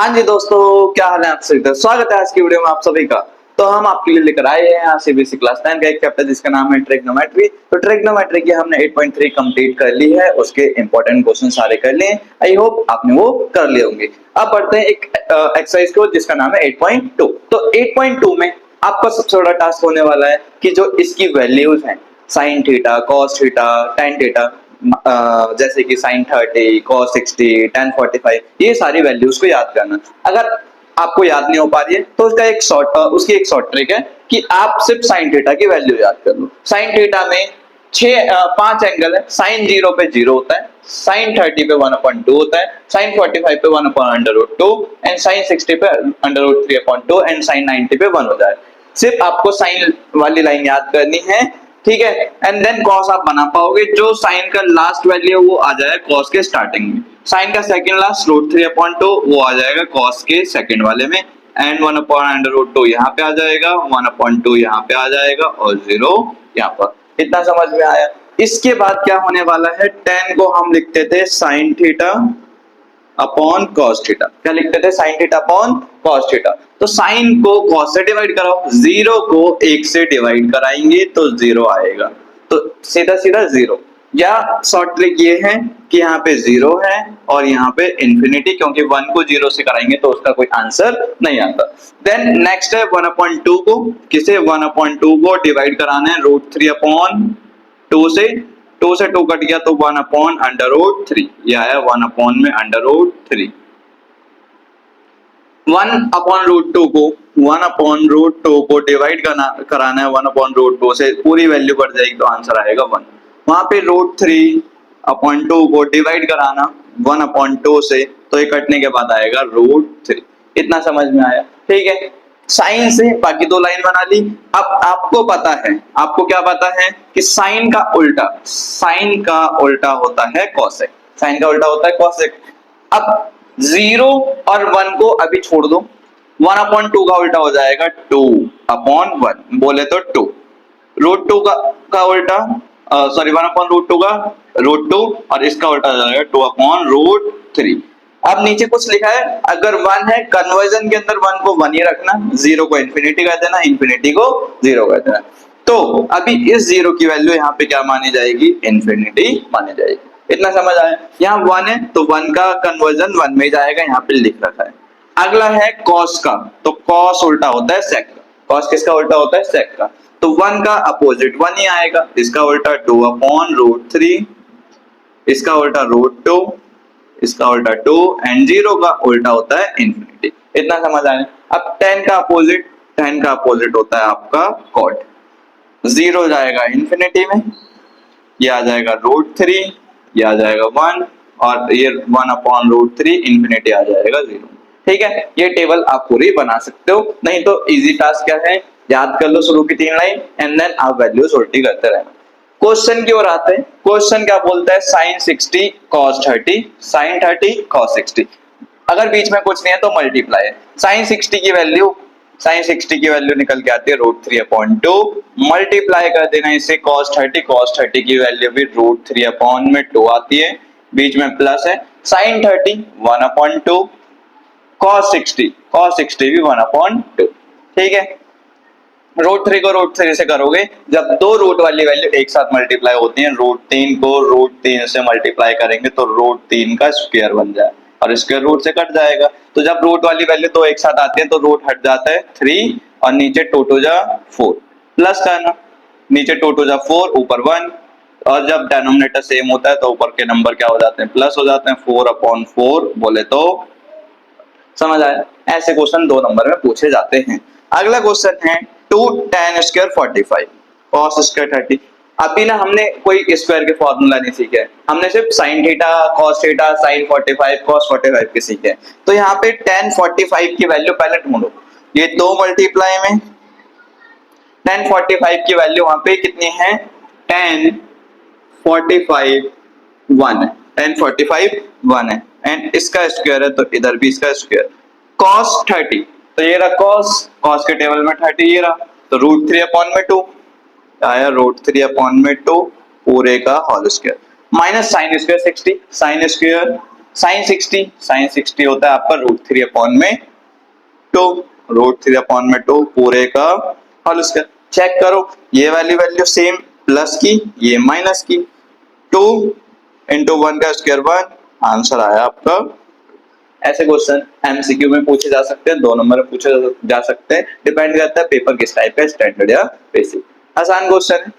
हाँ जी दोस्तों, क्या हाल है आप सभी का। स्वागत है आज की वीडियो में आप सभी का। तो हम आपके लिए लेकर आए हैं आज सीबीएसई क्लास 10 का एक चैप्टर जिसका नाम है ट्रिग्नोमेट्री। तो ट्रिग्नोमेट्री की हमने 8.3 कंप्लीट कर ली है, उसके इंपॉर्टेंट क्वेश्चन सारे कर लिए। आई होप आपने वो कर लिए होंगे। अब बढ़ते हैं एक एक्सरसाइज को जिसका नाम है 8.2। तो 8.2 में आपका सबसे बड़ा टास्क होने वाला है कि जो इसकी वैल्यूज हैं sine theta, cos theta, tan theta, जैसे कि साइन 30, cos 60, tan 45, ये सारी वैल्यूज को याद करना। अगर आपको याद नहीं हो पा रही है तो उसकी एक शॉर्ट ट्रिक है कि आप सिर्फ साइन थीटा की वैल्यू याद कर लो। साइन थीटा में 5 एंगल है। साइन 0 पे 0 होता है, साइन 30 पे 1/2 होता है, साइन 45 पे 1/√2 एंड साइन 60 पे √3/2 एंड साइन 90 पे 1 हो जाए। सिर्फ आपको साइन वाली लाइन याद करनी है, ठीक है। एंड देन कॉस आप बना पाओगे। जो साइन का लास्ट वैल्यू है वो आ जाएगा कॉस के स्टार्टिंग में। साइन का सेकंड लास्ट √3/2 वो आ जाएगा कॉस के सेकंड वाले में। एंड 1/√2 यहाँ पे आ जाएगा, 1/2 यहाँ पे आ जाएगा और 0 यहाँ पर। इतना समझ में आया। इसके बाद क्या होने वाला है, tan को हम लिखते थे sine theta upon cos theta. क्या लिखते थे? Sine theta upon cos theta. तो साइन को कॉस से डिवाइड कराओ, 0 को 1 से डिवाइड कराएंगे तो 0 आएगा। तो सीधा सीधा 0। या शॉर्ट ट्रिक ये है कि यहाँ पे 0 है और यहाँ पे इंफिनिटी, क्योंकि 1 को 0 से कराएंगे तो उसका कोई आंसर नहीं आता। देन नेक्स्ट है 1/2 को, किसे 1/2 को डिवाइड कराना है √3/2 से। 2 से 2 कट गया तो 1/√3, ये आया 1 में √3। 1/√2 को डिवाइड कराना है 1/√2 से, पूरी वैल्यू बढ़ जाएगी तो आंसर आएगा 1। वहां पे √3/2 को डिवाइड कराना 1/2 से, तो ये कटने के बाद आएगा √3। इतना समझ में आया, ठीक है। साइन से बाकी दो लाइन बना ली। अब आपको पता है, आपको क्या पता है कि साइन का उल्टा होता है कॉसेक। साइन का उल्टा होता है कॉसेक। अब 0 और 1 को अभी छोड़ दो। 1/2 का उल्टा हो जाएगा 2/1, बोले तो 2। √2 का उल्टा, सॉरी 1/√2 का √2 और इसका उल्टा हो जाएगा 2/√3। अब नीचे कुछ लिखा है, अगर 1 है कन्वर्जन के अंदर 1 को 1 ही रखना, 0 को इंफिनिटी कर देना, इंफिनिटी को 0 कर देना। तो अभी इस 0 की वैल्यू यहाँ पे क्या मानी जाएगी? इंफिनिटी मानी जाएगी। इतना समझ आया। यहाँ 1 है तो 1 का कन्वर्जन 1 में जाएगा, यहाँ पे लिख रखा है। अगला है कॉस का, तो कॉस उल्टा होता है सेक का। कॉस किसका उल्टा होता है? सेक का। तो 1 का अपोजिट 1 ही आएगा, इसका उल्टा 2/√3, इसका उल्टा √2, इसका उल्टा 2 एंड 0 का उल्टा होता है इंफिनिटी। इतना समझ आया। अब 10 का अपोजिट होता है आपका कॉट। 0 जाएगा इंफिनिटी में, ये आ जाएगा √3, ये आ जाएगा 1 और ये 1/√3 इंफिनिटी आ जाएगा 0। ठीक है, ये टेबल आप पूरी बना सकते हो। नहीं तो इजी टास्क क्या है, याद कर लो शुरू की 3 लाइन एंड देन आप वैल्यूज उल्टी करते रहना। क्वेश्चन की ओर आते हैं। क्वेश्चन क्या बोलता है? Sine 60 cos 30, sine 30 cos 60। अगर बीच में कुछ नहीं है तो मल्टीप्लाई है। साइन 60 की वैल्यू निकल के आती है √3/2, मल्टीप्लाई कर देना इसे cos 30 की वैल्यू भी √3/2 आती है, बीच में प्लस है। साइन 30 1/2, cos 60 भी 1/2। ठीक है, √3 को √3 से करोगे, जब दो रूट वाली वैल्यू एक साथ मल्टीप्लाई होती है, √3 को √3 से मल्टीप्लाई करेंगे तो √3 का स्क्वायर बन जाए और स्क्वायर रूट से कट जाएगा। तो जब रूट वाली वैल्यू दो एक साथ आती है तो रूट हट जाता है 3 और नीचे 2 2 जा 4, प्लस करना, नीचे 2 2 जा 4, ऊपर 1, और जब डिनोमिनेटर सेम होता है तो ऊपर के नंबर क्या हो जाते हैं? प्लस हो जाते हैं। 4/4 बोले तो समझ आया। ऐसे क्वेश्चन 2 नंबर में पूछे जाते हैं। अगला क्वेश्चन है 2 tan स्क्वायर 45 cos स्क्वायर 30। अभी ना हमने कोई स्क्वायर के फॉर्मूला नहीं सीखे, हमने सिर्फ sin theta, cos theta, sin 45, cos 45 के सीखे। तो यहाँ पे tan 45 की वैल्यू पहले ढूंढो। ये 2 मल्टीप्लाई में tan 45 की वैल्यू वहां पे कितनी है? tan 45 1 है, tan 45 1 है एंड इसका स्क्वायर है तो इधर भी इसका स्क्वायर। cos 30, तो ये रहा cos के टेबल में 30 ये रहा, तो √3/2 आया, √3/2 पूरे का whole square, minus sine square 60, sine square sin 60 होता है आपका √3/2, √3/2 पूरे का होल स्क्वायर। चेक करो ये वाली वैल्यू सेम, प्लस की ये माइनस की, 2 इंटू 1 का स्क्वायर 1, आंसर आया आपका। ऐसे क्वेश्चन एमसीक्यू में पूछे जा सकते हैं, 2 नंबर में पूछे जा सकते हैं, डिपेंड करता है पेपर किस टाइप का, स्टैंडर्ड या बेसिक। आसान क्वेश्चन है,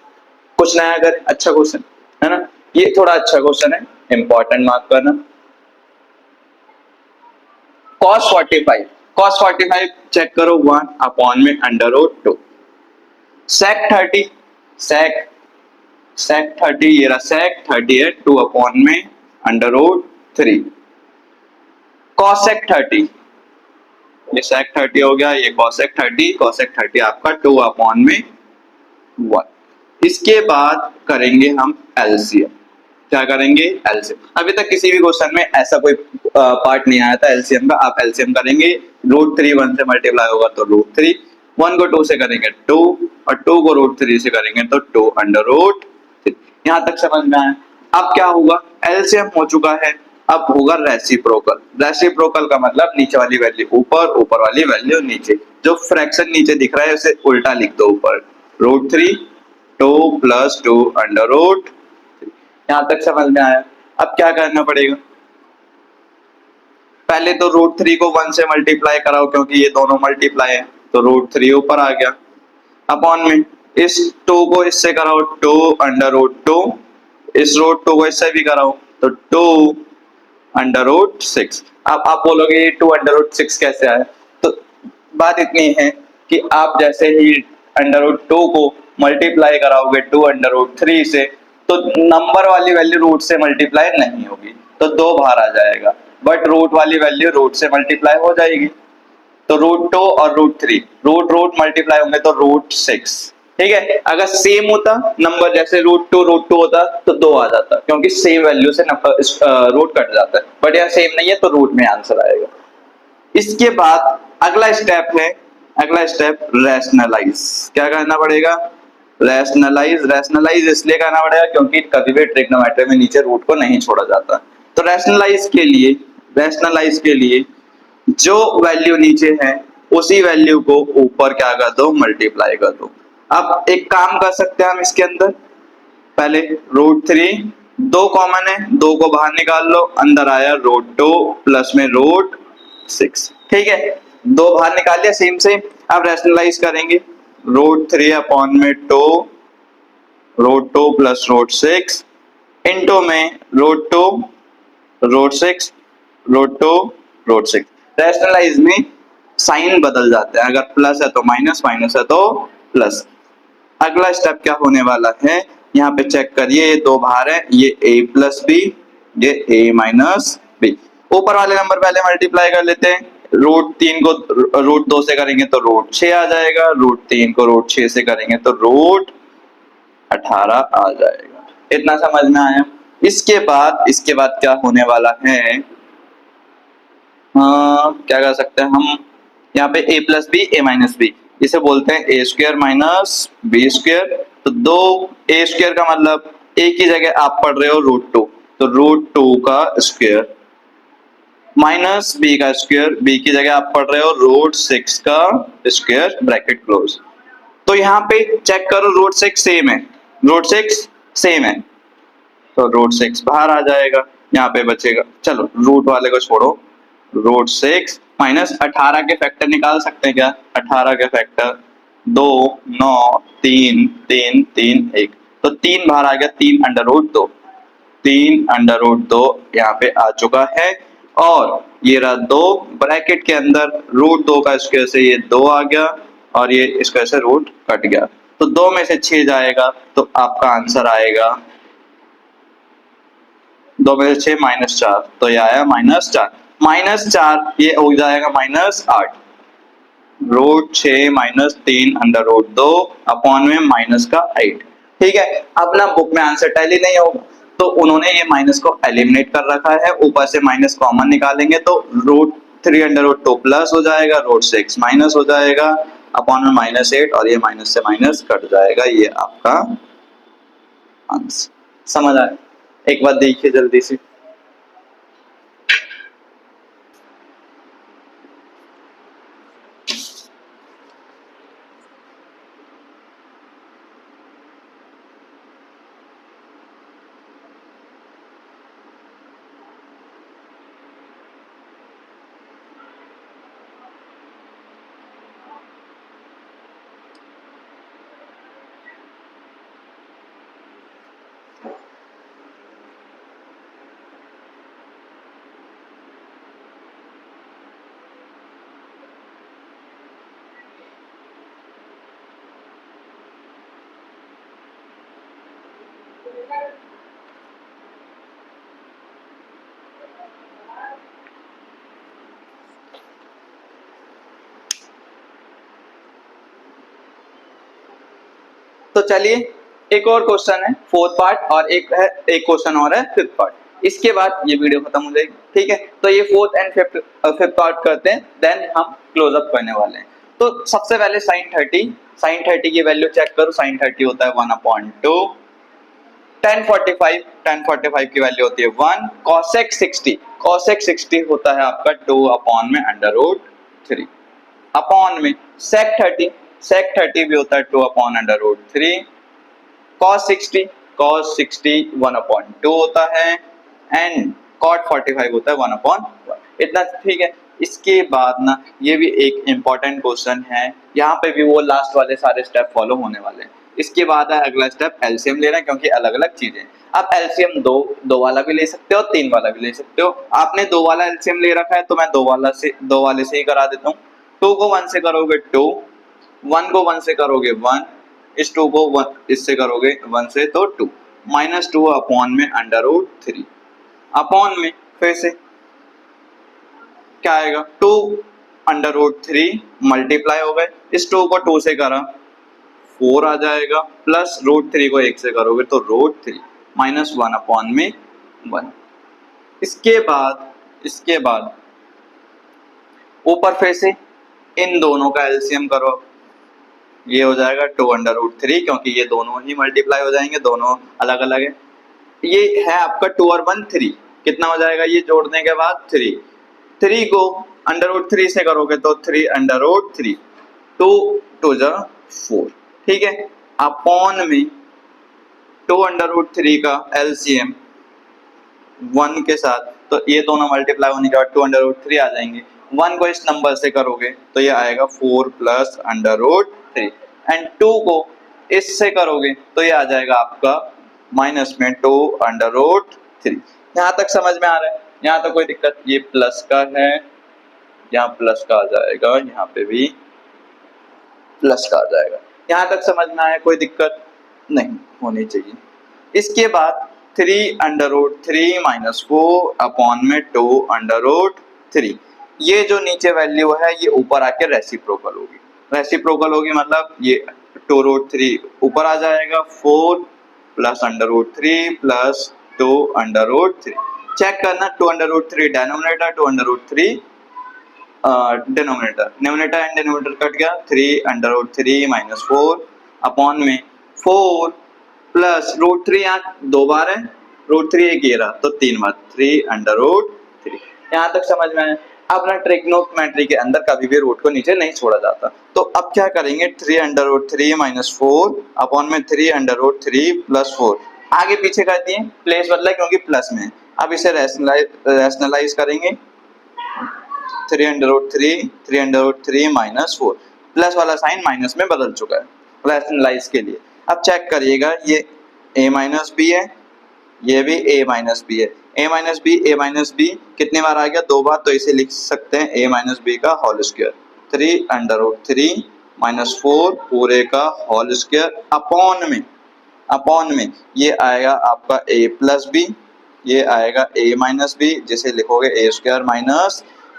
कुछ नया करें, अच्छा क्वेश्चन है ना। ये थोड़ा अच्छा क्वेश्चन है, इंपॉर्टेंट मार्क करना। cos 45 चेक करो 1/√2। sec 30 ये रहा, sec 30 है 2/√3। cosec 30 ये sec 30 हो गया, ये cosec 30 आपका 2/1। इसके बाद करेंगे हम एलसीएम। क्या करेंगे? एलसीएम। अभी तक किसी भी क्वेश्चन में ऐसा कोई पार्ट नहीं आया था एलसीएम का। आप एलसीएम करेंगे, √3 1 से मल्टीप्लाई होगा तो √3, 1 को 2 से करेंगे 2, और 2 को √3 से करेंगे तो 2/3। यहां तक समझ में आया। अब क्या होगा? एलसीएम हो चुका है, अब होगा रेसिप्रोकल। रेसिप्रोकल का मतलब नीचे वाली वैल्यू ऊपर, ऊपर वाली वैल्यू नीचे। जो फ्रैक्शन नीचे दिख रहा है उसे उल्टा लिख दो ऊपर, √3 2 + 2/√3। यहां तक समझ में आया। अब क्या करना पड़ेगा? पहले तो √3 को 1 से मल्टीप्लाई कराओ, क्योंकि ये दोनों मल्टीप्लाई है, तो √3 ऊपर आ गया, अपॉन में इस 2 को इससे कराओ 2/√2, इस √2 को इससे भी कराओ तो 2/6। अब आप बोलोगे ये 2/6 कैसे आया? तो बात इतनी है कि आप जैसे ही √2 को मल्टीप्लाई कराओगे 2/3 से, तो नंबर वाली वैल्यू रूट से मल्टीप्लाई नहीं होगी, तो 2 बाहर आ जाएगा, बट रूट वाली वैल्यू रूट से मल्टीप्लाई हो जाएगी। तो √2 और √3 रूट मल्टीप्लाई होंगे तो √6। ठीक है, अगर सेम होता नंबर, जैसे √2 होता तो 2 आ जाता, क्योंकि सेम वैल्यू से रूट कट जाता है, बट यहाँ सेम नहीं है तो रूट में आंसर आएगा। इसके बाद अगला स्टेप है, अगला स्टेप रैशनलाइज। क्या करना पड़ेगा? रैशनलाइज इसलिए करना पड़ेगा क्योंकि कभी भी ट्रिग्नोमेट्री में नीचे रूट को नहीं छोड़ा जाता। तो रैशनलाइज के लिए जो वैल्यू नीचे है उसी वैल्यू को ऊपर क्या कर दो? मल्टीप्लाई कर दो। अब एक काम कर सकते हैं हम इसके अंदर, पहले √3 2 कॉमन है, 2 को बाहर निकाल लो, अंदर आया √2 प्लस में √6। ठीक है, 2 बाहर निकाल लिया सेम से। अब रैशनलाइज करेंगे, √3/2 √2 प्लस √6 इंटू में √2 √6 √2 √6। रैशनलाइज में साइन बदल जाते हैं, अगर प्लस है तो माइनस, माइनस है तो प्लस। अगला स्टेप क्या होने वाला है? यहाँ पे चेक करिए, ये 2 बाहर है, ये a + b, ये a - b। ऊपर वाले नंबर पहले मल्टीप्लाई कर लेते हैं। √3 को √2 से करेंगे तो √6 आ जाएगा, √3 को √6 से करेंगे तो √18 आ जाएगा। इतना समझ में आया? इसके बाद क्या होने वाला है? क्या कर सकते हैं हम यहाँ पे? a + b a - b, इसे बोलते हैं a² - b²। तो 2a² का मतलब a की जगह आप पढ़ रहे हो √2, तो √2 का स्क्वायर माइनस b का स्क्वायर, b की जगह आप पढ़ रहे हो √6 का स्क्वायर, ब्रैकेट क्लोज। तो यहाँ पे चेक करो √6 सेम है, √6 सेम है, तो √6 बाहर आ जाएगा, यहाँ पे बचेगा। चलो रूट वाले को छोड़ो, √6 माइनस 18 के फैक्टर निकाल सकते हैं क्या? 18 के फैक्टर 2 9 3 3 3 1, तो 3 बाहर आ गया, 3/2, 3/2 यहाँ पे आ चुका है। और ये रहा 2 ब्रैकेट के अंदर, √2 का स्क्वायर से ये 2 आ गया, और ये इसका से रूट कट गया, तो 2 में से 6 जाएगा, तो आपका आंसर आएगा 2 में से 6 -4, तो ये आया -4। -4 ये हो जाएगा -8, √6 - 3/2 अपॉन में माइनस का 8। ठीक है, अपना बुक में आंसर टैली नहीं होगा, तो उन्होंने ये माइनस को एलिमिनेट कर रखा है, ऊपर से माइनस कॉमन निकालेंगे तो √3/2 प्लस हो जाएगा, √6 माइनस हो जाएगा, अपॉन में -8, और ये माइनस से माइनस कट जाएगा। ये आपका आंसर। समझ आया? एक बात देखिए जल्दी से, तो चलिए एक और क्वेश्चन है फोर्थ पार्ट और एक क्वेश्चन और है फिफ्थ पार्ट, इसके बाद ये वीडियो खत्म हो जाएगी। ठीक है, तो ये फोर्थ एंड फिफ्थ पार्ट करते हैं, देन हम क्लोज अप करने वाले हैं। तो सबसे पहले साइन 30 की वैल्यू चेक करो। साइन 30 होता है 1/2, tan 45 की वैल्यू होती है 1, cosec 60 होता है आपका 2/√3 अपॉन में sec 30 भी होता है 2/√3, cos 60 1/2 होता है एंड cot 45 होता है 1/1। इतना ठीक है। इसके बाद ना ये भी एक इम्पॉर्टेंट क्वेश्चन है, यहाँ पे भी वो लास्ट वाले सारे स्टेप फॉलो होने वाले हैं। इसके बाद है अगला स्टेप एलसीएम लेना है, क्योंकि अलग अलग चीजें। आप एलसीएम दो वाला भी ले सकते हो, 3 वाला भी ले सकते हो। आपने 2 वाला एलसीएम ले रखा है तो मैं 2 वाले से ही करा देता हूँ। 2 को 1 से करोगे 2, 1 को 1 से करोगे 1, इस 2 को 1 इससे करोगे 1 से तो 2, -2 अपॉन में √3 अपॉन में फिर से क्या आएगा 2/√3 मल्टीप्लाई हो गए, इस 2 को 2 से करा 4 आ जाएगा, प्लस √3 को 1 से करोगे तो √3 -1 अपॉन में 1। इसके बाद ऊपर फिर से इन दोनों का एलसीएम करो, ये हो जाएगा 2/√3, क्योंकि ये दोनों ही मल्टीप्लाई हो जाएंगे, दोनों अलग अलग है। ये है आपका 2 और 1 3, कितना हो जाएगा ये जोड़ने के बाद 3 को √3 से करोगे तो 3/√3, 2 2 जा 4। ठीक है, अपॉन में 2/√3 का एलसीएम 1 के साथ, तो ये दोनों मल्टीप्लाई होने के बाद 2/√3 आ जाएंगे। 1 को इस नंबर से करोगे तो ये आएगा 4 + √3 एंड 2 को इससे करोगे तो ये आ जाएगा आपका माइनस में 2/√3। यहाँ तक समझ में आ रहा है? यहाँ तो कोई दिक्कत, ये प्लस का है, यहाँ प्लस का आ जाएगा, यहाँ पे भी प्लस का आ जाएगा। यहाँ तक समझ में आया? कोई दिक्कत नहीं होनी चाहिए। इसके बाद 3/√3 - 4 अपॉन में 2/√3, ये जो नीचे वैल्यू है ये ऊपर आके रेसिप्रोकल होगी मतलब ये 2√3 ऊपर आ जाएगा, 4 + √3 + 2/√3। चेक करना 2/√3 denominator, 2/√3 denominator, numerator and denominator cut गया, 3/√3 - 4 अपॉन में 4 प्लस √3, यहाँ 2 बार है, √3 एक ये रहा तो 3 बार 3/√3। यहाँ तक समझ में आया? अपना ट्रिग्नोमेट्री के अंदर कभी भी रूट को नीचे नहीं छोड़ा जाता। तो अब क्या करेंगे 3/√3 - 4 अपॉन में 3/√3 + 4, आगे पीछे कर दिए, प्लेस बदला क्योंकि प्लस में। अब इसे रैशनलाइज करेंगे, 3/√3 - 4, प्लस वाला साइन माइनस में बदल चुका है रैशनलाइज के लिए। अब चेक करिएगा, ये a - b है, ये भी a - b है, a - b कितने बार आ गया? 2 बार, तो इसे लिख सकते हैं a - b का होल स्क्वायर, 3/√3 - 4 पूरे का होल स्क्वायर अपॉन में ये आएगा आपका a + b, ये आएगा a - b, जिसे लिखोगे a² -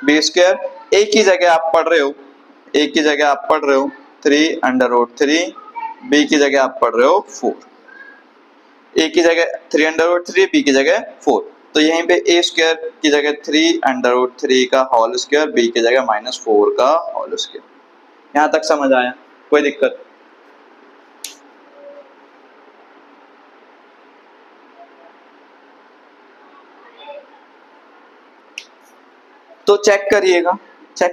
b²। एक ही जगह आप पढ़ रहे हो 3/√3, b की जगह आप पढ़ रहे हो 4, a की जगह 3/√3, b की जगह 4, तो यहीं पे a² की जगह 3/√3 का होल स्क्वायर, b की जगह -4 का होल स्क्वायर। यहाँ तक समझ आया? कोई दिक्कत? तो चेक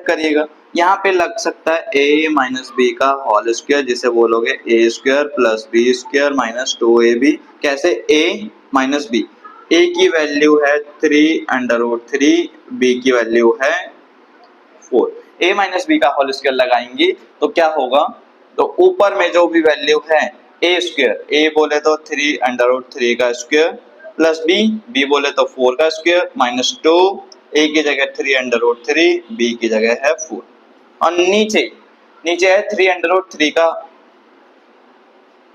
करिएगा यहाँ पे लग सकता है a - b का होल स्क्वायर, जिसे बोलोगे a² + b² - 2ab। कैसे? a - b, a की वैल्यू है 3/√3, b की वैल्यू है 4, a - b का होल स्क्वायर लगाएंगे तो क्या होगा? तो ऊपर में जो भी वैल्यू है a², a बोले तो 3/√3 का स्क्वायर प्लस b बोले तो 4 का स्क्वायर -2, a की जगह 3/√3, b की जगह है 4, और नीचे है 3/√3 का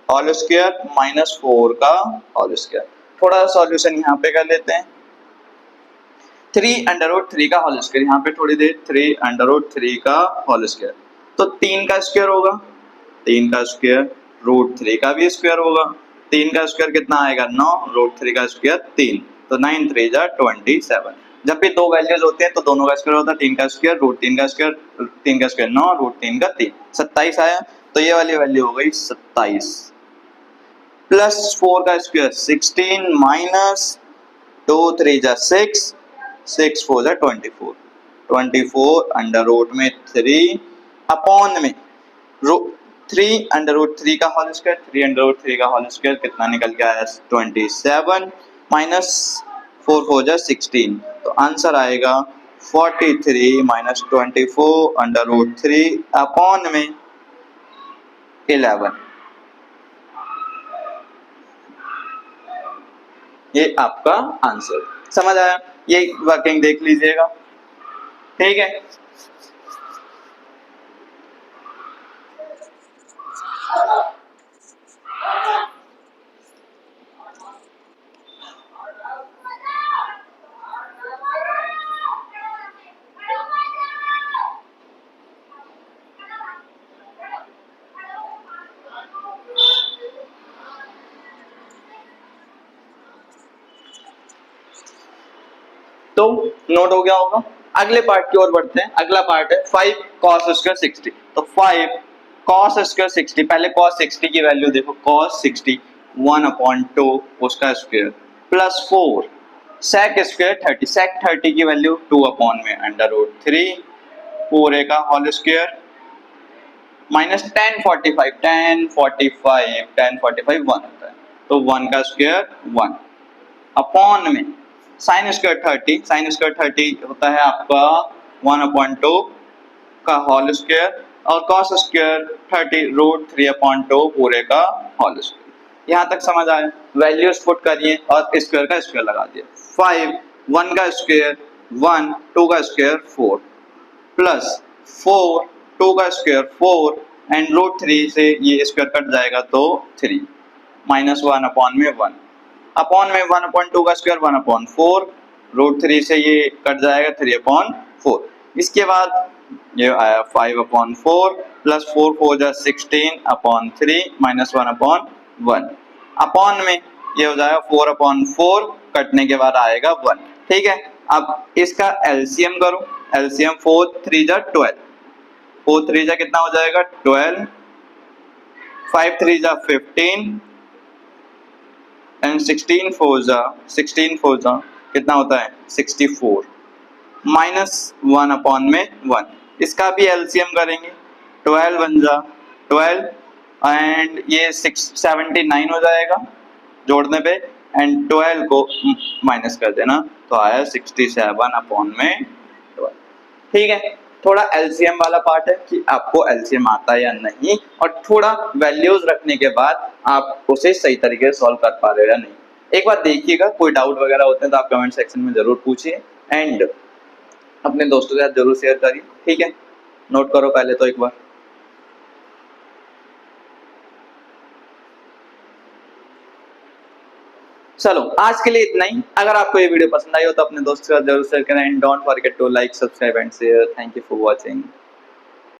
होल स्क्वायर माइनस 4 का होल स्क्वायर। थोड़ा सॉल्यूशन यहाँ पे कर लेते हैं। 3 अंडर रूट 3 का होल स्क्वायर, यहाँ पे थोड़ी देर 3 अंडर रूट 3 का होल स्क्वायर, तो 3 का स्क्वायर होगा, 3 का स्क्वायर रूट 3 का भी स्क्वायर होगा। 3 का स्क्वायर कितना आएगा 9, रूट 3 का स्क्वायर 3, तो 9 3 जा 27। जब भी दो वैल्यूज होते हैं तो दोनों का स्क्वायर होता है, 3 का स्क्वायर रूट 3 का स्क्वायर, 3 का स्क्वायर 9 रूट 3 का 3, 27 आया। तो ये वाली वैल्यू हो गई 27 प्लस 4 का स्क्वायर 16 माइनस 2 3 जा 6, 6 4 जा 24, 24 अंडर रूट में 3 अपॉन में 3 अंडर रूट 3 का होल स्क्वायर, 3 अंडर रूट 3 का होल स्क्वायर कितना निकल के आया 27 माइनस 4 4 जा 16, तो आंसर आएगा 43 माइनस 24 अंडर रूट 3 अपॉन में 11। ये आपका आंसर। समझ आया? ये वर्किंग देख लीजिएगा, ठीक है। तो नोट हो गया होगा। अगले पार्ट की ओर बढ़ते हैं। अगला पार्ट है 5 cos स्क्वायर 60। तो 5 cos स्क्वायर 60, पहले cos 60 की वैल्यू देखो, cos 60 1/2 उसका square plus 4 sec square 30, sec 30 की वैल्यू 2/√3 पूरे का होल स्क्वायर माइनस 1045 1 होता है, तो 1 का स्क्वायर 1 अपॉन में साइन स्क्वायर 30, साइन स्क्वायर 30 होता है आपका 1/2 का होल स्क्वायर और cos स्क्वायर 30 √3/2 पूरे का होल स्क्वायर। यहाँ तक समझ आया? वैल्यूज पुट करिए और स्क्वायर का स्क्वायर लगा दिए। 5 1 का स्क्वायर 1, 2 का स्क्वायर 4 प्लस 4 2 का स्क्वायर 4 एंड √3 से ये स्क्वायर कट जाएगा तो 3 माइनस 1 अपॉन में 1 अपॉन में 1/2 का स्क्वायर 1/4 √3 से ये कट जाएगा 3/4। इसके बाद ये आया 5/4 प्लस 4 4 जा 16/3 माइनस 1/1 अपॉन में ये हो जाएगा 4/4 कटने के बाद आएगा 1, ठीक है। अब इसका एलसीएम करो, एलसीएम 4 3 जा 12, 4 3 जा कितना हो जाएगा 12, 5 3 जा 15 एंड 16 4 जा कितना होता है 64 माइनस 1/1 इसका भी एलसीएम करेंगे, 12 1 जा 12 एंड ये 79 हो जाएगा जोड़ने पे एंड 12 को माइनस कर देना तो आया 67/12, ठीक है। थोड़ा एलसीएम वाला पार्ट है कि आपको एलसीएम आता है या नहीं, और थोड़ा वैल्यूज रखने के बाद आप उसे सही तरीके से सॉल्व कर पा रहे हो या नहीं। एक बार देखिएगा, कोई डाउट वगैरह होते हैं तो आप कमेंट सेक्शन में जरूर पूछिए एंड अपने दोस्तों के साथ जरूर शेयर करिए, ठीक है। नोट करो पहले तो एक बार। चलो आज के लिए इतना ही। अगर आपको ये वीडियो पसंद आई हो तो अपने दोस्तों के साथ जरूर शेयर करें and don't forget to like, subscribe and share. Thank you for watching.